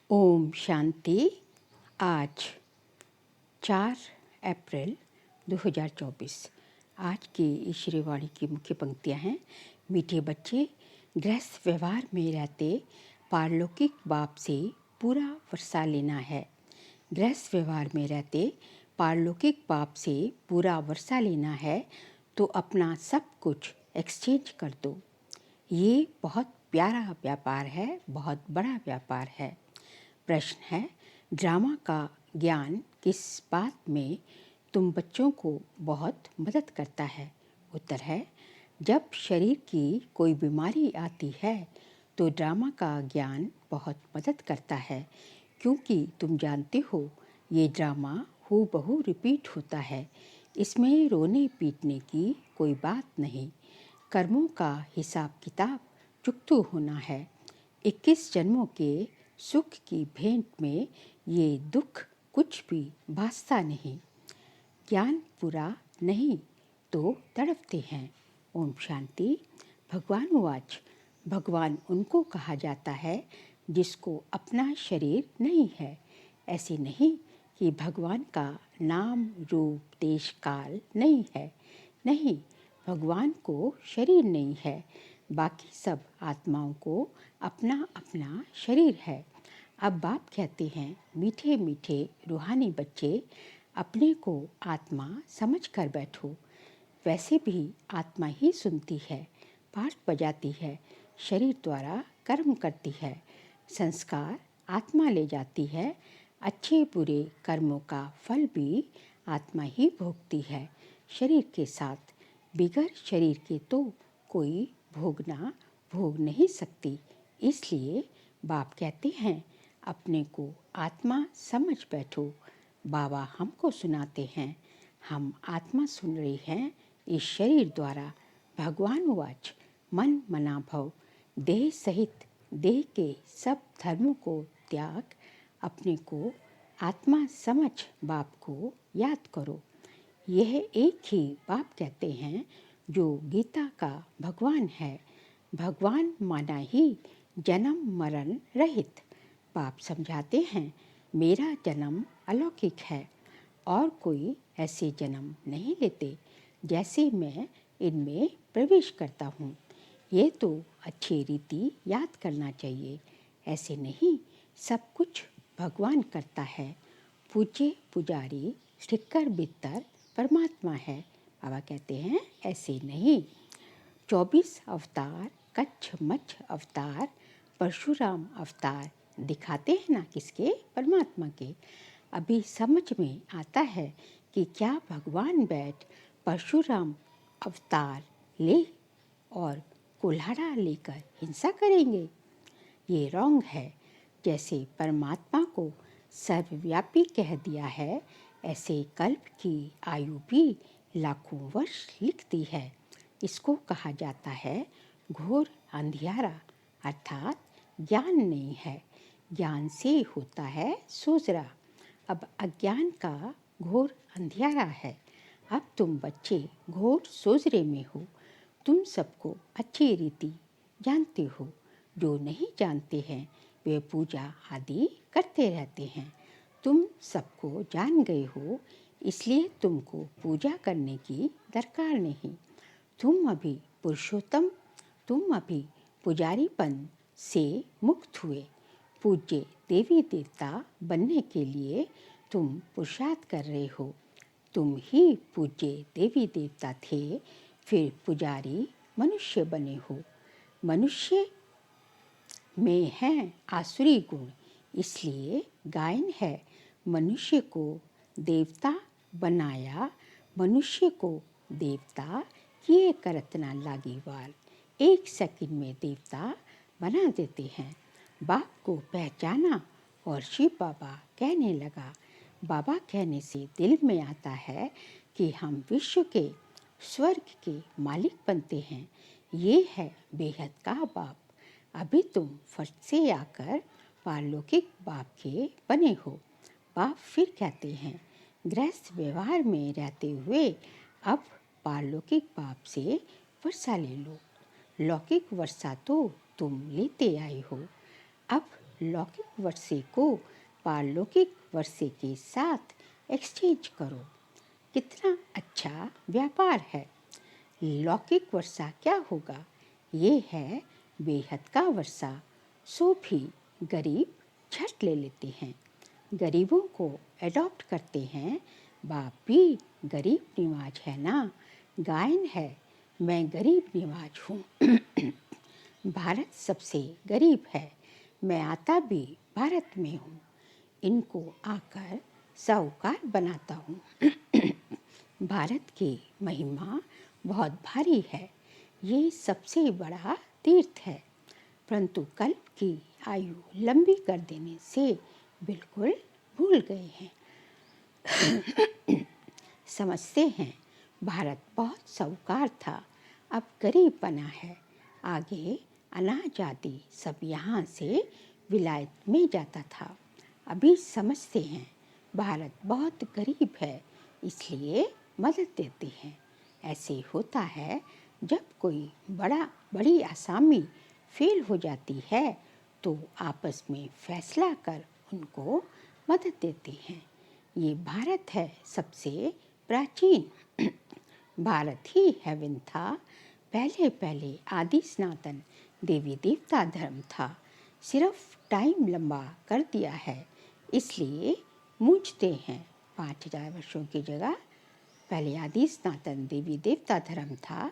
ओम शांति। आज 4 अप्रैल 2024। आज की ईश्वरी वाणी की मुख्य पंक्तियाँ हैं। मीठे बच्चे, गृहस्थ व्यवहार में रहते पारलौकिक बाप से पूरा वर्षा लेना है। गृहस्थ व्यवहार में रहते पारलौकिक बाप से पूरा वर्षा लेना है तो अपना सब कुछ एक्सचेंज कर दो। ये बहुत प्यारा व्यापार है, बहुत बड़ा व्यापार है। प्रश्न है, ड्रामा का ज्ञान किस बात में तुम बच्चों को बहुत मदद करता है? उत्तर है, जब शरीर की कोई बीमारी आती है तो ड्रामा का ज्ञान बहुत मदद करता है, क्योंकि तुम जानते हो ये ड्रामा हूबहू रिपीट होता है। इसमें रोने पीटने की कोई बात नहीं। कर्मों का हिसाब किताब चुकता होना है। 21 जन्मों के सुख की भेंट में ये दुख कुछ भी भासता नहीं। ज्ञान पूरा नहीं तो तड़पते हैं। ओम शांति। भगवान वाच। भगवान उनको कहा जाता है जिसको अपना शरीर नहीं है। ऐसे नहीं कि भगवान का नाम रूप देश काल नहीं है। नहीं, भगवान को शरीर नहीं है। बाकी सब आत्माओं को अपना अपना शरीर है। अब बाप कहते हैं, मीठे मीठे रूहानी बच्चे, अपने को आत्मा समझ कर बैठो। वैसे भी आत्मा ही सुनती है, पाठ बजाती है, शरीर द्वारा कर्म करती है। संस्कार आत्मा ले जाती है। अच्छे बुरे कर्मों का फल भी आत्मा ही भोगती है शरीर के साथ। बिगर शरीर के तो कोई भोग नहीं सकती। इसलिए बाप कहते हैं, अपने को आत्मा समझ बैठो। बाबा हमको सुनाते हैं, हम आत्मा सुन रही हैं इस शरीर द्वारा। भगवान वाच। मन मना भव, देह सहित देह के सब धर्मों को त्याग अपने को आत्मा समझ बाप को याद करो। यह एक ही बाप कहते हैं जो गीता का भगवान है। भगवान माना ही जन्म मरण रहित। बाप समझाते हैं, मेरा जन्म अलौकिक है और कोई ऐसे जन्म नहीं लेते जैसे मैं इनमें प्रवेश करता हूँ। ये तो अच्छी रीति याद करना चाहिए। ऐसे नहीं, सब कुछ भगवान करता है। पूज्य पुजारी ठिक्कर बित्तर परमात्मा है। बाबा कहते हैं, ऐसे नहीं। 24 अवतार, कच्छ मच्छ अवतार, परशुराम अवतार दिखाते हैं ना किसके? परमात्मा के। अभी समझ में आता है कि क्या भगवान बैठ परशुराम अवतार ले और कुल्हाड़ा लेकर हिंसा करेंगे? ये रॉन्ग है। जैसे परमात्मा को सर्वव्यापी कह दिया है, ऐसे कल्प की आयु भी लाखों वर्ष लिखती है। इसको कहा जाता है घोर अंधियारा, अर्थात ज्ञान नहीं है। ज्ञान से होता है सोजरा। अब अज्ञान का घोर अंधियारा है। अब तुम बच्चे घोर सोजरे में हो। तुम सबको अच्छी रीति जानते हो। जो नहीं जानते हैं वे पूजा आदि करते रहते हैं। तुम सबको जान गए हो, इसलिए तुमको पूजा करने की दरकार नहीं। तुम अभी पुरुषोत्तम, तुम अभी पुजारीपन से मुक्त हुए। पूज्य देवी देवता बनने के लिए तुम पुरुषार्थ कर रहे हो। तुम ही पूज्य देवी देवता थे, फिर पुजारी मनुष्य बने हो। मनुष्य में है आसुरी गुण, इसलिए गायन है, मनुष्य को देवता बनाया, मनुष्य को देवता किए करत ना लागी वाल। 1 सेकंड में देवता बना देते हैं। बाप को पहचाना और शिव बाबा कहने लगा। बाबा कहने से दिल में आता है कि हम विश्व के स्वर्ग के मालिक बनते हैं। ये है बेहद का बाप। अभी तुम फट से आकर पारलौकिक बाप के बने हो। बाप फिर कहते हैं, गृहस्थ व्यवहार में रहते हुए अब पारलौकिक बाप से वर्षा ले लो। लौकिक वर्षा तो तुम लेते आए हो। अब लौकिक वर्षे को पारलौकिक वर्षे के साथ एक्सचेंज करो। कितना अच्छा व्यापार है। लौकिक वर्षा क्या होगा? ये है बेहद का वर्षा। सो भी गरीब झट ले लेते हैं, गरीबों को एडॉप्ट करते हैं। बाप भी गरीब निवाज है ना। गायन है, मैं गरीब निवाज हूँ। भारत सबसे गरीब है, मैं आता भी भारत में हूँ। इनको आकर साहूकार बनाता हूँ। भारत की महिमा बहुत भारी है। ये सबसे बड़ा तीर्थ है, परंतु कल्प की आयु लंबी कर देने से बिल्कुल भूल गए हैं। समझते हैं भारत बहुत साहूकार था, अब गरीब बना है। आगे अनाज आदि सब यहाँ से विलायत में जाता था। अभी समझते हैं भारत बहुत गरीब है, इसलिए मदद देते हैं। ऐसे होता है जब कोई बड़ी आसामी फेल हो जाती है तो आपस में फैसला कर उनको मदद देते हैं। ये भारत है सबसे प्राचीन। भारत ही हेवन था। पहले पहले आदि सनातन देवी देवता धर्म था। सिर्फ टाइम लंबा कर दिया है, इसलिए मूझते हैं। 5000 वर्षों की जगह पहले आदि सनातन देवी देवता धर्म था,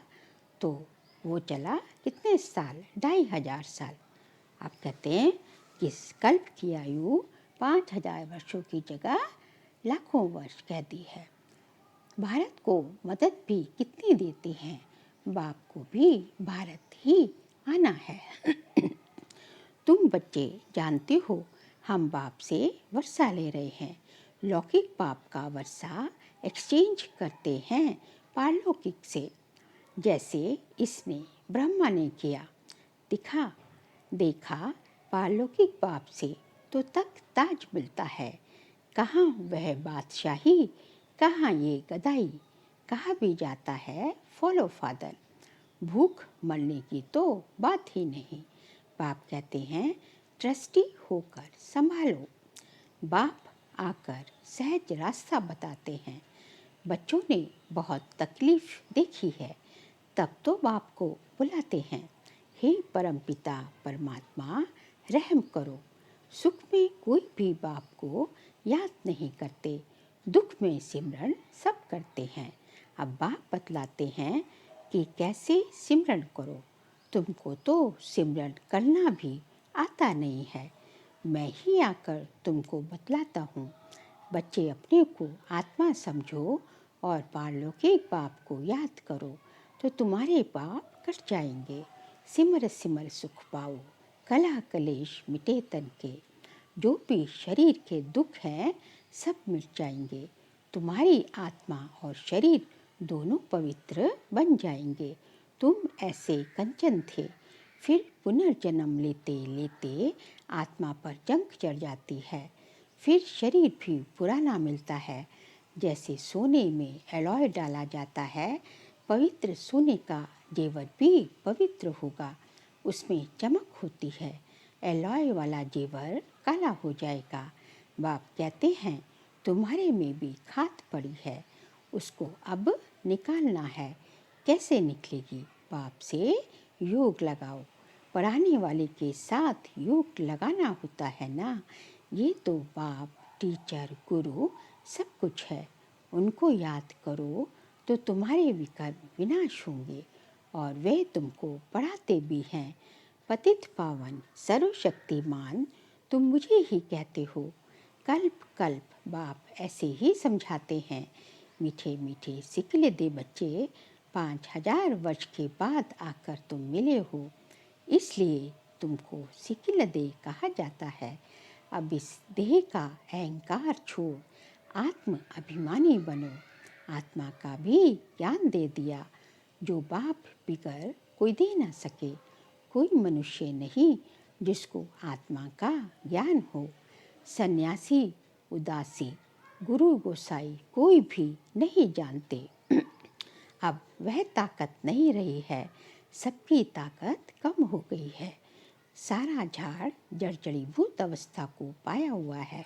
तो वो चला कितने साल? 2500 साल। आप कहते हैं कि कल्प की आयु 5000 वर्षों की जगह लाखों वर्ष कह दी है। भारत को मदद भी कितनी देते हैं। बाप को भी भारत ही आना है। तुम बच्चे जानते हो हम बाप से वर्षा ले रहे हैं। लौकिक बाप का वर्षा एक्सचेंज करते हैं पारलौकिक से, जैसे इसने ब्रह्मा ने किया। देखा पारलौकिक बाप से तो तख्त ताज मिलता है। कहाँ वह बादशाही, कहाँ ये गदाई। कहा भी जाता है फॉलो फादर। भूख मरने की तो बात ही नहीं। बाप कहते हैं ट्रस्टी होकर संभालो। बाप आकर सहज रास्ता बताते हैं। बच्चों ने बहुत तकलीफ देखी है, तब तो बाप को बुलाते हैं। हे परमपिता परमात्मा, रहम करो। सुख में कोई भी बाप को याद नहीं करते, दुख में सिमरन सब करते हैं। अब बाप बतलाते हैं कि कैसे सिमरन करो। तुमको तो सिमरन करना भी आता नहीं है, मैं ही आकर तुमको बतलाता हूँ। बच्चे अपने को आत्मा समझो और पारलौकिक बाप को याद करो, तो तुम्हारे पाप कट जाएंगे। सिमर सिमर सुख पाओ, कला कलेश मिटे तन के। जो भी शरीर के दुख हैं सब मिट जाएंगे। तुम्हारी आत्मा और शरीर दोनों पवित्र बन जाएंगे। तुम ऐसे कंचन थे, फिर पुनर्जन्म लेते लेते आत्मा पर जंग चढ़ जाती है। फिर शरीर भी पुराना मिलता है। जैसे सोने में एलॉय डाला जाता है, पवित्र सोने का जेवर भी पवित्र होगा, उसमें चमक होती है। एलॉय वाला जेवर काला हो जाएगा। बाप कहते हैं तुम्हारे में भी खाद पड़ी है, उसको अब निकालना है। कैसे निकलेगी? बाप से योग लगाओ। पढ़ाने वाले के साथ योग लगाना होता है ना। ये तो बाप, टीचर, गुरु सब कुछ है। उनको याद करो तो तुम्हारे विकर्म विनाश होंगे और वे तुमको पढ़ाते भी हैं। पतित पावन सर्वशक्तिमान तुम मुझे ही कहते हो। कल्प कल्प बाप ऐसे ही समझाते हैं। मीठे मीठे सिकले दे बच्चे, 5000 वर्ष के बाद आकर तुम मिले हो, इसलिए तुमको सिकिल दे कहा जाता है। अब इस देह का अहंकार छोड़ आत्म अभिमानी बनो। आत्मा का भी ज्ञान दे दिया, जो बाप बिगर कोई दे ना सके। कोई मनुष्य नहीं जिसको आत्मा का ज्ञान हो। सन्यासी, उदासी, गुरु गोसाई कोई भी नहीं जानते। अब वह ताकत नहीं रही है, सबकी ताकत कम हो गई है। सारा झाड़ जर्जरीभूत अवस्था को पाया हुआ है।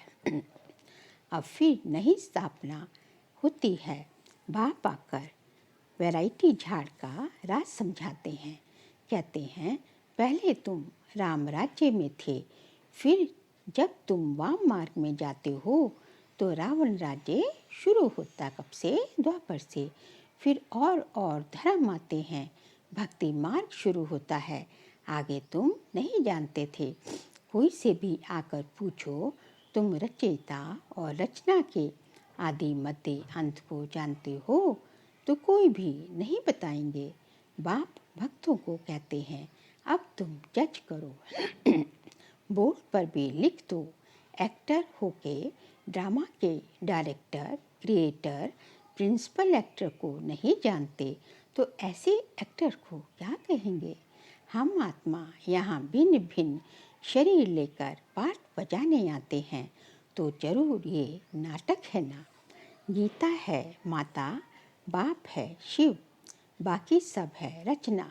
अब फिर नई स्थापना होती है। बाप आकर वैरायटी झाड़ का राज समझाते हैं। कहते हैं, पहले तुम राम राज्य में थे, फिर जब तुम वाम मार्ग में जाते हो तो रावण राज्य शुरू होता कब से? द्वापर से। फिर और धर्म आते हैं, भक्ति मार्ग शुरू होता है। आगे तुम नहीं जानते थे। कोई से भी आकर पूछो, तुम रचयिता और रचना के आदि मध्य अंत को जानते हो? तो कोई भी नहीं बताएंगे। बाप भक्तों को कहते हैं, अब तुम जज करो। बोर्ड पर भी लिख दो। एक्टर होके ड्रामा के डायरेक्टर, क्रिएटर, प्रिंसिपल एक्टर को नहीं जानते तो ऐसे एक्टर को क्या कहेंगे? हम आत्मा यहाँ भिन्न भिन्न शरीर लेकर पाठ बजाने आते हैं तो जरूर ये नाटक है ना। गीता है माता, बाप है शिव, बाकी सब है रचना।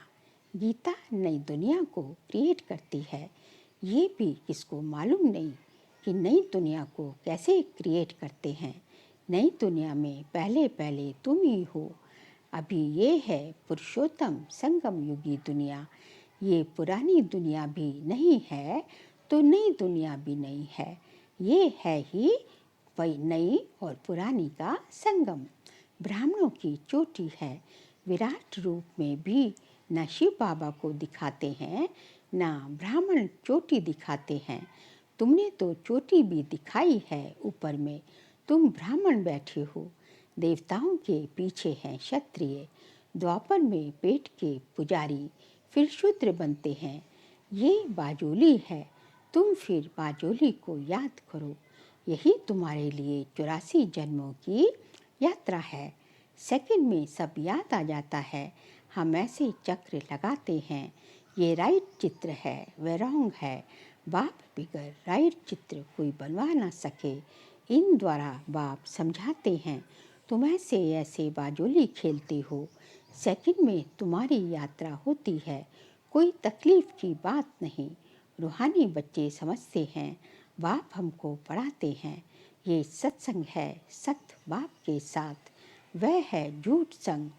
गीता नई दुनिया को क्रिएट करती है। ये भी किसको मालूम नहीं कि नई दुनिया को कैसे क्रिएट करते हैं। नई दुनिया में पहले पहले तुम ही हो। अभी ये है पुरुषोत्तम संगम युगी दुनिया। ये पुरानी दुनिया भी नहीं है तो नई दुनिया भी नहीं है। ये है ही वही नई और पुरानी का संगम। ब्राह्मणों की चोटी है। विराट रूप में भी न शिव बाबा को दिखाते हैं न ब्राह्मण चोटी दिखाते हैं। तुमने तो चोटी भी दिखाई है ऊपर में। तुम ब्राह्मण बैठे हो। देवताओं के पीछे हैं क्षत्रिय। द्वापर में पेट के पुजारी, फिर शूद्र बनते हैं। ये बाजोली है। तुम फिर बाजोली को याद करो। यही तुम्हारे लिए 84 जन्मों की यात्रा है। सेकंड में सब याद आ जाता है। हम ऐसे चक्र लगाते हैं। ये राइट चित्र है, वह रॉन्ग है। बाप बिगर राइट चित्र कोई बनवा ना सके। इन द्वारा बाप समझाते हैं, तुम ऐसे ऐसे बाजोली खेलते हो। सेकंड में तुम्हारी यात्रा होती है। कोई तकलीफ की बात नहीं। रूहानी बच्चे समझते हैं। बाप हमको पढ़ाते हैं। ये सत्संग है सत्य बाप के साथ। वह है झूठ संग।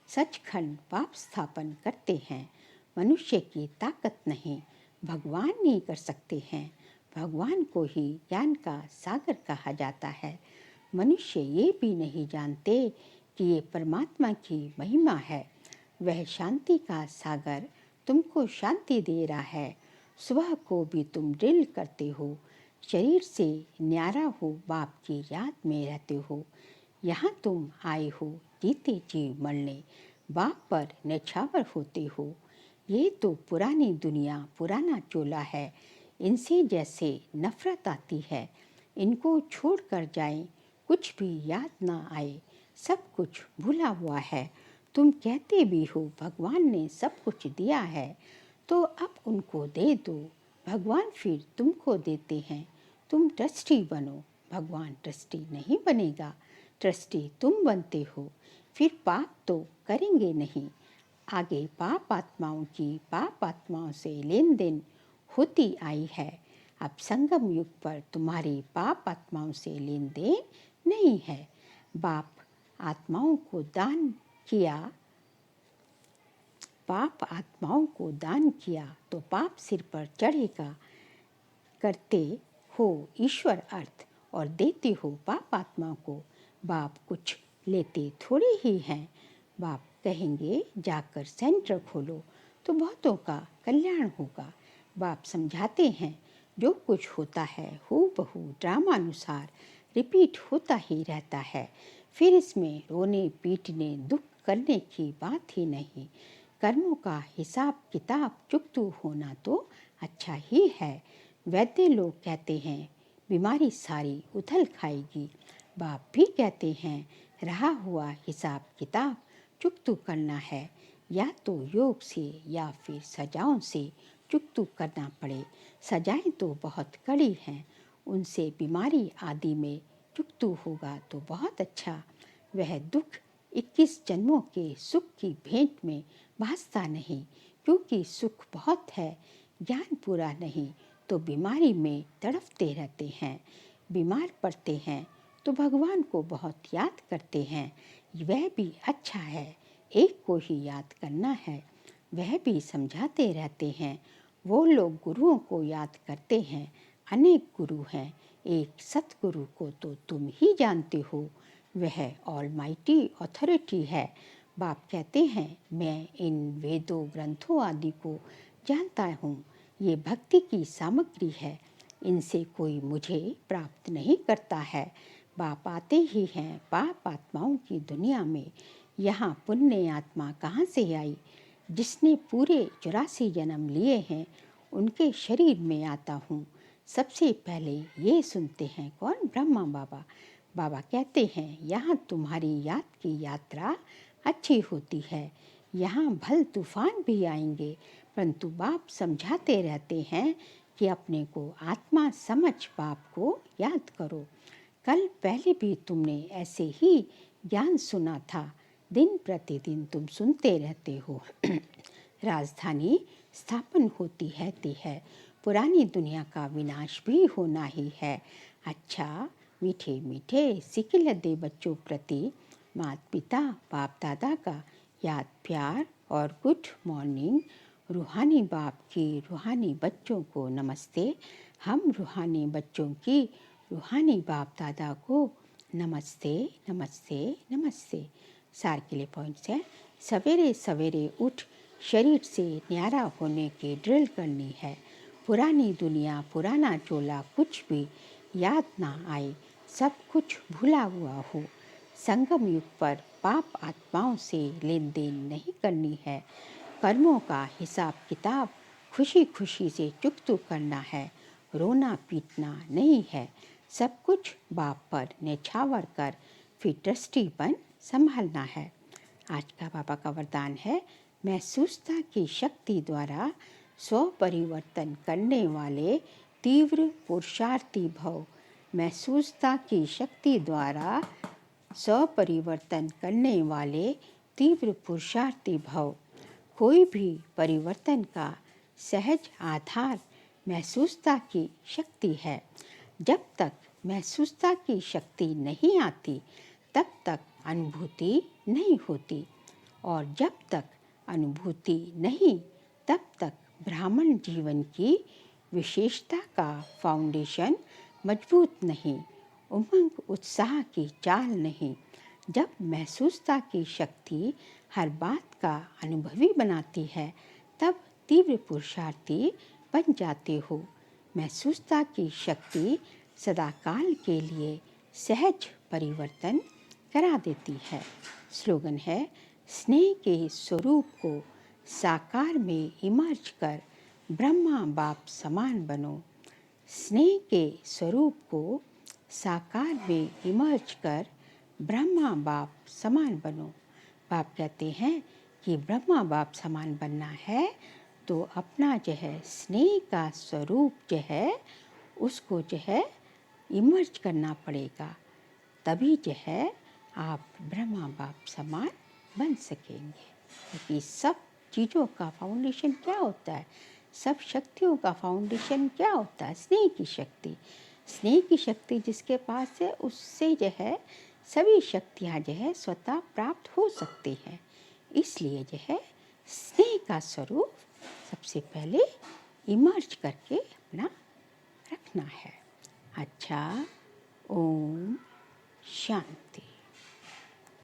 सचखंड बाप स्थापन करते हैं। मनुष्य की ताकत नहीं, भगवान नहीं कर सकते हैं। भगवान को ही ज्ञान का सागर कहा जाता है। मनुष्य ये भी नहीं जानते कि ये परमात्मा की महिमा है। वह शांति का सागर तुमको शांति दे रहा है। सुबह को भी तुम ड्रिल करते हो। शरीर से न्यारा हो, बाप की याद में रहते हो। यहाँ तुम आए हो जीते जी मरने, बाप पर निछावर होते हो। ये तो पुरानी दुनिया, पुराना चोला है। इनसे जैसे नफरत आती है। इनको छोड़ कर जाएं, कुछ भी याद ना आए। सब कुछ भूला हुआ है। तुम कहते भी हो भगवान ने सब कुछ दिया है, तो अब उनको दे दो। भगवान फिर तुमको देते हैं। तुम ट्रस्टी बनो। भगवान ट्रस्टी नहीं बनेगा। ट्रस्टी तुम बनते हो। फिर पाप तो करेंगे नहीं। आगे पाप आत्माओं से लेन देन होती आई है। अब संगम युग पर तुम्हारी पाप आत्माओं से लेन देन नहीं है। बाप आत्माओं को दान किया, पाप आत्माओं को दान किया तो पाप सिर पर चढ़ेगा। करते हो ईश्वर अर्थ और देते हो पाप आत्मा को। बाप कुछ लेते थोड़ी ही हैं। बाप कहेंगे जाकर सेंटर खोलो तो बहुतों का कल्याण होगा। बाप समझाते हैं, जो कुछ होता है हूबहू ड्रामा अनुसार रिपीट होता ही रहता है। फिर इसमें रोने पीटने दुख करने की बात ही नहीं। कर्मों का हिसाब किताब चुकतू होना तो अच्छा ही है। वैद्य लोग कहते हैं बीमारी सारी उथल खाएगी। बाप भी कहते हैं रहा हुआ हिसाब किताब चुकतू करना है। या तो योग से या फिर सजाओं से चुकतू करना पड़े। सजाएं तो बहुत कड़ी हैं, उनसे बीमारी आदि में चुकतू होगा तो बहुत अच्छा। वह दुख 21 जन्मों के सुख की भेंट में भासता नहीं, क्योंकि सुख बहुत है। ज्ञान पूरा नहीं तो बीमारी में तड़पते रहते हैं। बीमार पड़ते हैं तो भगवान को बहुत याद करते हैं। वह भी अच्छा है, एक को ही याद करना है। वह भी समझाते रहते हैं। वो लोग गुरुओं को याद करते हैं। अनेक गुरु हैं, एक सतगुरु को तो तुम ही जानते हो। वह ऑलमाइटी अथॉरिटी है। बाप कहते हैं, मैं इन वेदों ग्रंथों आदि को जानता हूँ। ये भक्ति की सामग्री है, इनसे कोई मुझे प्राप्त नहीं करता है। बाप आते ही हैं पाप आत्माओं की दुनिया में। यहाँ पुण्य आत्मा कहाँ से आई? जिसने पूरे 84 जन्म लिए हैं, उनके शरीर में आता हूँ। सबसे पहले ये सुनते हैं कौन? ब्रह्मा बाबा। बाबा कहते हैं, यहाँ तुम्हारी याद की यात्रा अच्छी होती है। यहाँ भल तूफान भी आएंगे, परंतु बाप समझाते रहते हैं कि अपने को आत्मा समझ बाप को याद करो। कल पहले भी तुमने ऐसे ही ज्ञान सुना था। दिन प्रतिदिन तुम सुनते रहते हो। राजधानी स्थापन होती है, पुरानी दुनिया का विनाश भी होना ही है। अच्छा, मीठे मीठे सिकिल दे बच्चों प्रति माता पिता बाप दादा का याद प्यार और गुड मॉर्निंग। रूहानी बाप की रूहानी बच्चों को नमस्ते। हम रूहानी बच्चों की रूहानी बाप दादा को नमस्ते नमस्ते नमस्ते। सार के लिए पॉइंट्स हैं। सवेरे सवेरे उठ शरीर से न्यारा होने की ड्रिल करनी है। पुरानी दुनिया पुराना चोला कुछ भी याद ना आए, सब कुछ भूला हुआ हो। संगम युग पर पाप आत्माओं से लेन देन नहीं करनी है। कर्मों का हिसाब किताब खुशी खुशी से चुकतू करना है। रोना पीटना नहीं है। सब कुछ बाप पर न्यौछावर कर फिर ट्रस्टी बन संभालना है। आज का बाबा का वरदान है, महसूसता की शक्ति द्वारा स्व परिवर्तन करने वाले तीव्र पुरुषार्थी भव। महसूसता की शक्ति द्वारा स्व परिवर्तन करने वाले तीव्र पुरुषार्थी भव। कोई भी परिवर्तन का सहज आधार महसूसता की शक्ति है। जब तक महसूसता की शक्ति नहीं आती, तब तक अनुभूति नहीं होती, और जब तक अनुभूति नहीं, तब तक ब्राह्मण जीवन की विशेषता का फाउंडेशन मजबूत नहीं, उमंग उत्साह की चाल नहीं। जब महसूसता की शक्ति हर बात का अनुभवी बनाती है, तब तीव्र पुरुषार्थी बन जाते हो। महसूसता की शक्ति सदाकाल के लिए सहज परिवर्तन करा देती है। स्लोगन है, स्नेह के स्वरूप को साकार में इमर्ज कर ब्रह्मा बाप समान बनो। स्नेह के स्वरूप को साकार में इमर्ज कर ब्रह्मा बाप समान बनो। बाप कहते हैं कि ब्रह्मा बाप समान बनना है तो अपना जो है स्नेह का स्वरूप जो है उसको जो है इमर्ज करना पड़ेगा, तभी जो है आप ब्रह्मा बाप समान बन सकेंगे। क्योंकि सब चीज़ों का फाउंडेशन क्या होता है? सब शक्तियों का फाउंडेशन क्या होता है? स्नेह की शक्ति। स्नेह की शक्ति जिसके पास है, उससे जो है सभी शक्तियाँ जो है स्वतः प्राप्त हो सकती हैं। इसलिए जो है स्नेह का स्वरूप सबसे पहले इमर्ज करके अपना रखना है। अच्छा, ओम शांति।